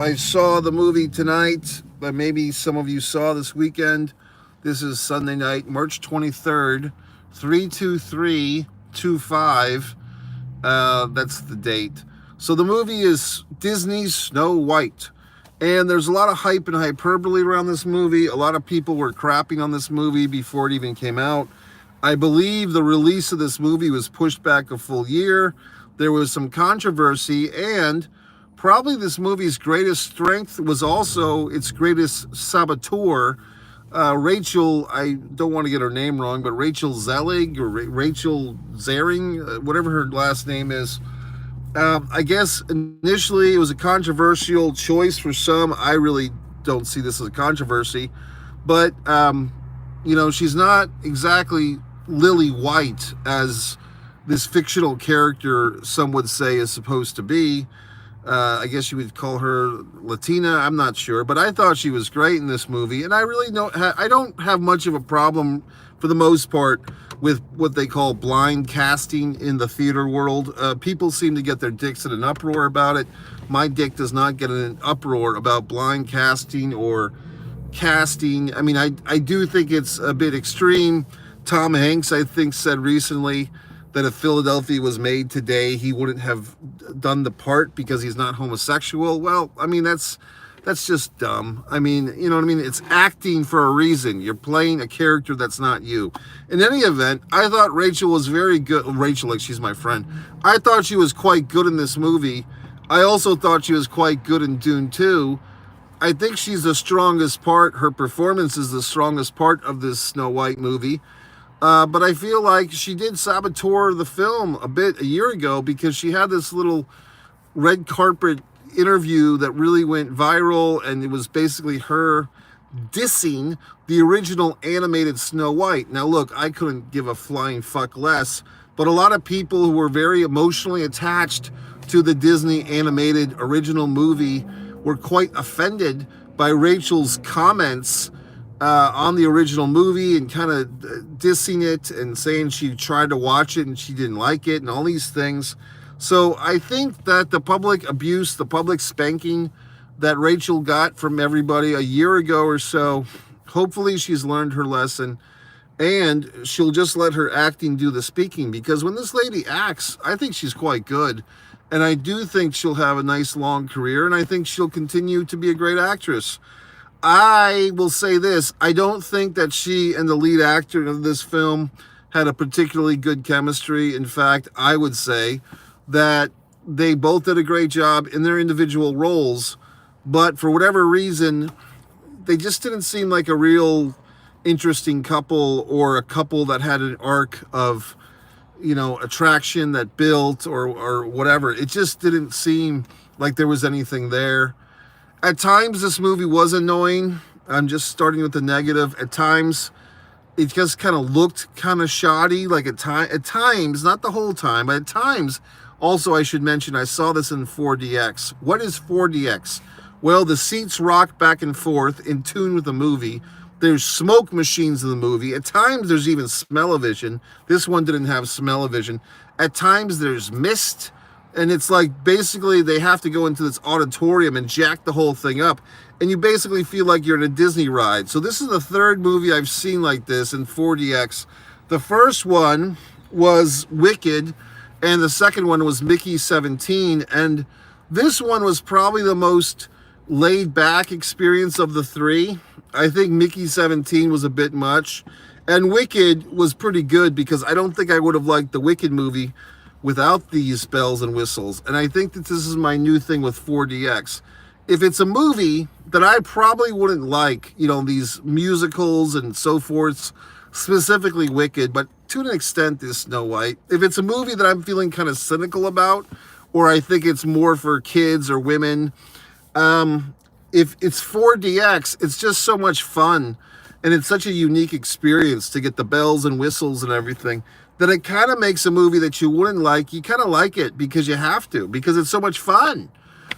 I saw the movie tonight, but maybe some of you saw this weekend. This is Sunday night, March 23rd, 32325. That's the date. So the movie is Disney's Snow White. And there's a lot of hype and hyperbole around this movie. A lot of people were crapping on this movie before it even came out. I believe the release of this movie was pushed back a full year. There was some controversy, and probably this movie's greatest strength was also its greatest saboteur. Rachel, I don't want to get her name wrong, but Rachel Zelig or Rachel Zaring, whatever her last name is. I guess initially it was a controversial choice for some. I really don't see this as a controversy, but she's not exactly Lily White as this fictional character some would say is supposed to be. I guess you would call her Latina. I'm not sure, but I thought she was great in this movie, and I really don't have much of a problem, for the most part, with what they call blind casting in the theater world. People seem to get their dicks in an uproar about it. My dick does not get in an uproar about blind casting or casting. I mean, I do think it's a bit extreme. Tom Hanks, I think, said recently that if Philadelphia was made today, he wouldn't have done the part because he's not homosexual. Well, I mean, that's just dumb. I mean, you know what I mean? It's acting for a reason. You're playing a character that's not you. In any event, I thought Rachel was very good. Rachel, like she's my friend. I thought she was quite good in this movie. I also thought she was quite good in Dune 2. I think she's the strongest part. Her performance is the strongest part of this Snow White movie. But I feel like she did saboteur the film a bit a year ago because she had this little red carpet interview that really went viral, and it was basically her dissing the original animated Snow White. Now look, I couldn't give a flying fuck less, but a lot of people who were very emotionally attached to the Disney animated original movie were quite offended by Rachel's comments on the original movie and kind of dissing it and saying she tried to watch it and she didn't like it and all these things. So I think that the public abuse, the public spanking that Rachel got from everybody a year ago or so, hopefully she's learned her lesson and she'll just let her acting do the speaking, because when this lady acts, I think she's quite good. And I do think she'll have a nice long career, and I think she'll continue to be a great actress. I will say this, I don't think that she and the lead actor of this film had a particularly good chemistry. In fact, I would say that they both did a great job in their individual roles, but for whatever reason, they just didn't seem like a real interesting couple, or a couple that had an arc of, attraction that built or whatever. It just didn't seem like there was anything there. At times, this movie was annoying. I'm just starting with the negative. At times, it just kind of looked kind of shoddy. Like at times, not the whole time, but at times. Also, I should mention, I saw this in 4DX. What is 4DX? Well, the seats rock back and forth in tune with the movie. There's smoke machines in the movie. At times, there's even smell-o-vision. This one didn't have smell-o-vision. At times, there's mist. And it's like basically they have to go into this auditorium and jack the whole thing up. And you basically feel like you're in a Disney ride. So this is the third movie I've seen like this in 4DX. The first one was Wicked, and the second one was Mickey 17. And this one was probably the most laid-back experience of the three. I think Mickey 17 was a bit much. And Wicked was pretty good, because I don't think I would have liked the Wicked movie without these bells and whistles. And I think that this is my new thing with 4DX. If it's a movie that I probably wouldn't like, these musicals and so forth, specifically Wicked, but to an extent is Snow White. If it's a movie that I'm feeling kind of cynical about, or I think it's more for kids or women, if it's 4DX, it's just so much fun. And it's such a unique experience to get the bells and whistles and everything, that it kind of makes a movie that you wouldn't like. You kind of like it because you have to, because it's so much fun.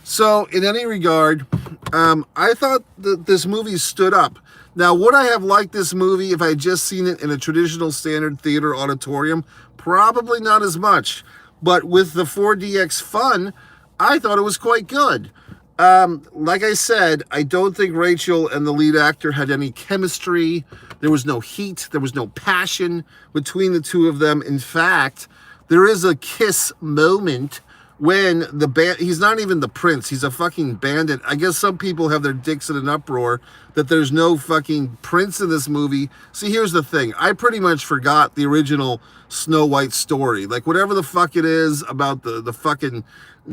So in any regard, I thought that this movie stood up. Now, would I have liked this movie if I had just seen it in a traditional standard theater auditorium? Probably not as much. But with the 4DX fun, I thought it was quite good. Like I said, I don't think Rachel and the lead actor had any chemistry. There was no heat. There was no passion between the two of them. In fact, there is a kiss moment when the band, he's not even the prince, he's a fucking bandit. I guess some people have their dicks in an uproar that there's no fucking prince in this movie. See, here's the thing. I pretty much forgot the original Snow White story. Like, whatever the fuck it is about the fucking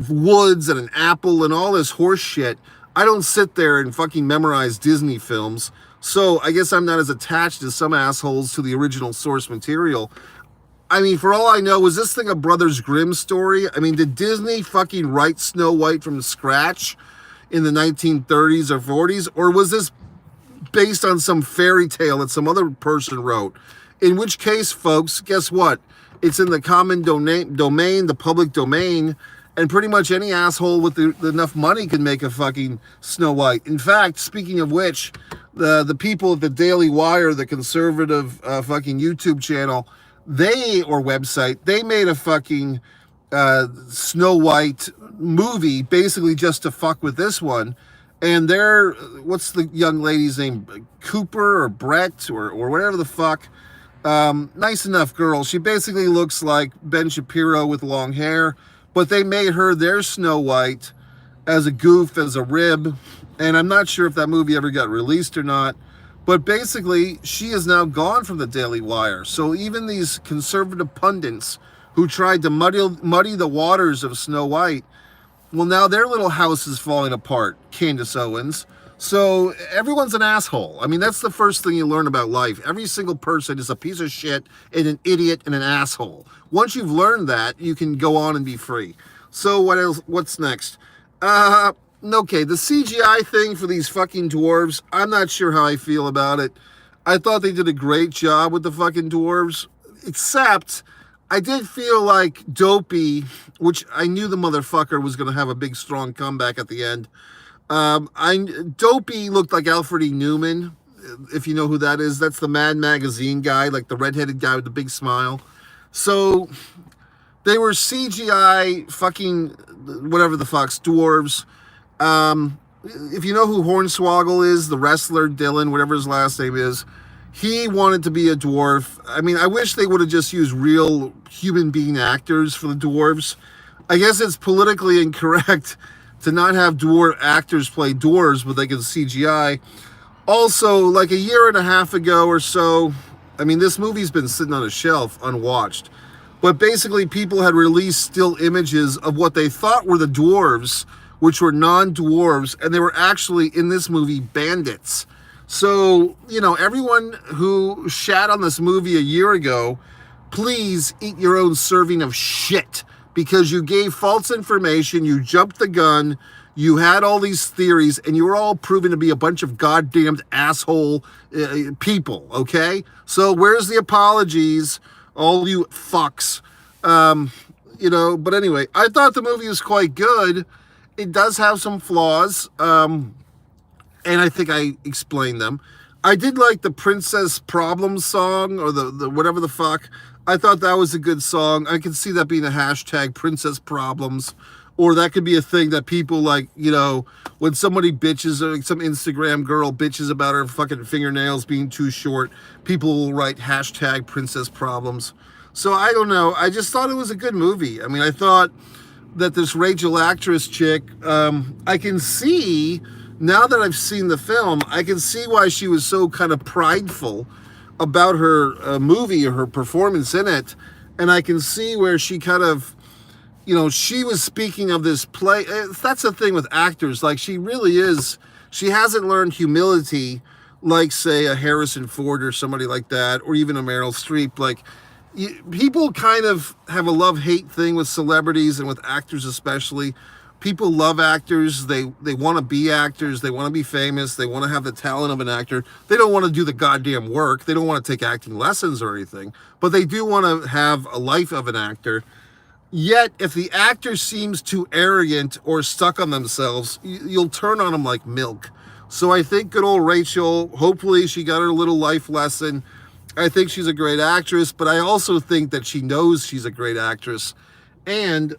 woods and an apple and all this horse shit, I don't sit there and fucking memorize Disney films. So I guess I'm not as attached as some assholes to the original source material. I mean, for all I know, was this thing a Brothers Grimm story? I mean, did Disney fucking write Snow White from scratch in the 1930s or 40s? Or was this based on some fairy tale that some other person wrote? In which case, folks, guess what? It's in the common domain, the public domain, and pretty much any asshole with enough money can make a fucking Snow White. In fact, speaking of which, the people at the Daily Wire, the conservative fucking YouTube channel, they made a fucking Snow White movie basically just to fuck with this one. And they're, what's the young lady's name? Cooper or Brett or whatever the fuck. Nice enough girl. She basically looks like Ben Shapiro with long hair, but they made her their Snow White as a goof, as a rib. And I'm not sure if that movie ever got released or not. But basically, she is now gone from the Daily Wire. So even these conservative pundits who tried to muddy the waters of Snow White, well, now their little house is falling apart, Candace Owens. So everyone's an asshole. I mean, that's the first thing you learn about life. Every single person is a piece of shit and an idiot and an asshole. Once you've learned that, you can go on and be free. So what else? What's next? Okay, the CGI thing for these fucking dwarves, I'm not sure how I feel about it. I thought they did a great job with the fucking dwarves, except I did feel like Dopey, which I knew the motherfucker was going to have a big, strong comeback at the end. Dopey looked like Alfred E. Newman, if you know who that is. That's the Mad Magazine guy, like the redheaded guy with the big smile. So they were CGI fucking whatever the fuck's dwarves. If you know who Hornswoggle is, the wrestler, Dylan, whatever his last name is, he wanted to be a dwarf. I mean, I wish they would have just used real human being actors for the dwarves. I guess it's politically incorrect to not have dwarf actors play dwarves, but they can CGI. Also, like a year and a half ago or so, I mean, this movie's been sitting on a shelf unwatched, but basically people had released still images of what they thought were the dwarves, which were non-dwarves, and they were actually, in this movie, bandits. So, you know, everyone who shat on this movie a year ago, please eat your own serving of shit, because you gave false information, you jumped the gun, you had all these theories, and you were all proven to be a bunch of goddamned asshole people, okay? So where's the apologies, all you fucks? You know, but anyway, I thought the movie was quite good. It does have some flaws, and I think I explained them. I did like the Princess Problems song, or the whatever the fuck. I thought that was a good song. I could see that being a hashtag, Princess Problems, or that could be a thing that people like, you know, when somebody bitches, or some Instagram girl bitches about her fucking fingernails being too short, people will write hashtag Princess Problems. So I don't know. I just thought it was a good movie. I mean, I thought that this Rachel actress chick, I can see, now that I've seen the film, I can see why she was so kind of prideful about her movie or her performance in it. And I can see where she kind of, you know, she was speaking of this play. That's the thing with actors. Like, she really is, she hasn't learned humility like, say, a Harrison Ford or somebody like that, or even a Meryl Streep. Like, people kind of have a love-hate thing with celebrities and with actors especially. People love actors. They want to be actors. They want to be famous. They want to have the talent of an actor. They don't want to do the goddamn work. They don't want to take acting lessons or anything. But they do want to have a life of an actor. Yet, if the actor seems too arrogant or stuck on themselves, you'll turn on them like milk. So I think good old Rachel, hopefully she got her little life lesson. I think she's a great actress, but I also think that she knows she's a great actress, and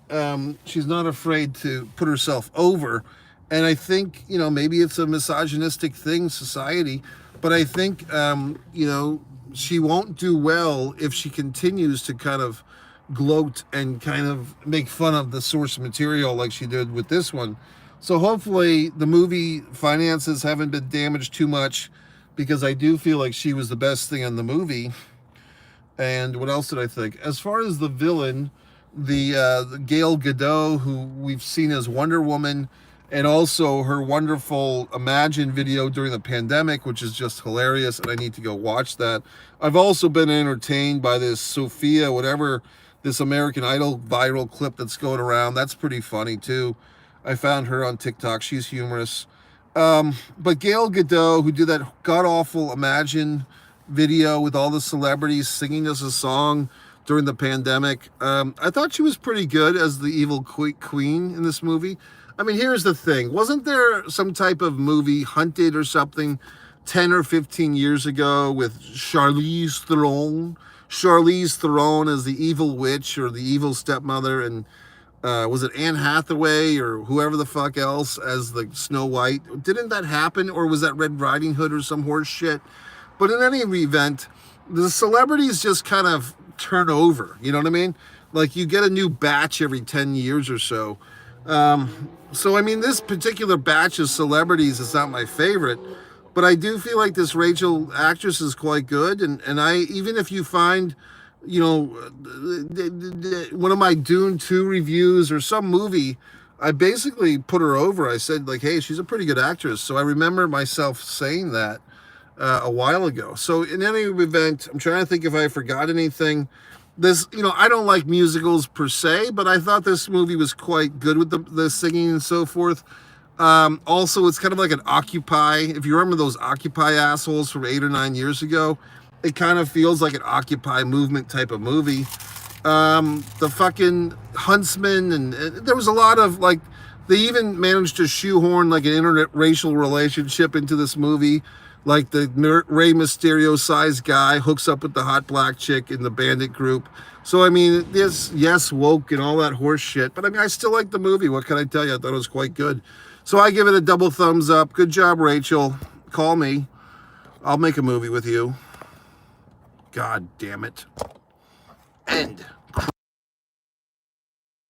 she's not afraid to put herself over And I think, you know, maybe it's a misogynistic thing, society, but I think, you know, she won't do well if she continues to kind of gloat and kind of make fun of the source material like she did with this one. So hopefully the movie finances haven't been damaged too much, because I do feel like she was the best thing in the movie. And what else did I think? As far as the villain, the Gal Gadot, who we've seen as Wonder Woman, and also her wonderful Imagine video during the pandemic, which is just hilarious, and I need to go watch that. I've also been entertained by this Sophia, whatever, this American Idol viral clip that's going around. That's pretty funny too. I found her on TikTok. She's humorous. But Gal Gadot, who did that god-awful Imagine video with all the celebrities singing us a song during the pandemic, I thought she was pretty good as the evil queen in this movie. I mean, here's the thing. Wasn't there some type of movie, Hunted or something, 10 or 15 years ago with Charlize Theron? Charlize Theron as the evil witch or the evil stepmother, and was it Anne Hathaway or whoever the fuck else as the Snow White? Didn't that happen, or was that Red Riding Hood or some horse shit? But in any event, the celebrities just kind of turn over, you know what I mean? Like, you get a new batch every 10 years or so. So, I mean, this particular batch of celebrities is not my favorite, but I do feel like this Rachel actress is quite good. And I, even if you find, you know, one of my Dune 2 reviews or some movie, I basically put her over. I said, like, hey, she's a pretty good actress. So I remember myself saying that a while ago. So in any event, I'm trying to think if I forgot anything. This, you know, I don't like musicals per se, but I thought this movie was quite good with the singing and so forth. Also, it's kind of like an Occupy. If you remember those Occupy assholes from 8 or 9 years ago, it kind of feels like an Occupy movement type of movie. The fucking Huntsman, and there was a lot of, like, they even managed to shoehorn like an interracial relationship into this movie. Like the Rey Mysterio sized guy hooks up with the hot black chick in the Bandit group. So, I mean, this, yes, woke and all that horse shit. But, I mean, I still like the movie. What can I tell you? I thought it was quite good. So I give it a double thumbs up. Good job, Rachel. Call me. I'll make a movie with you. God damn it. End.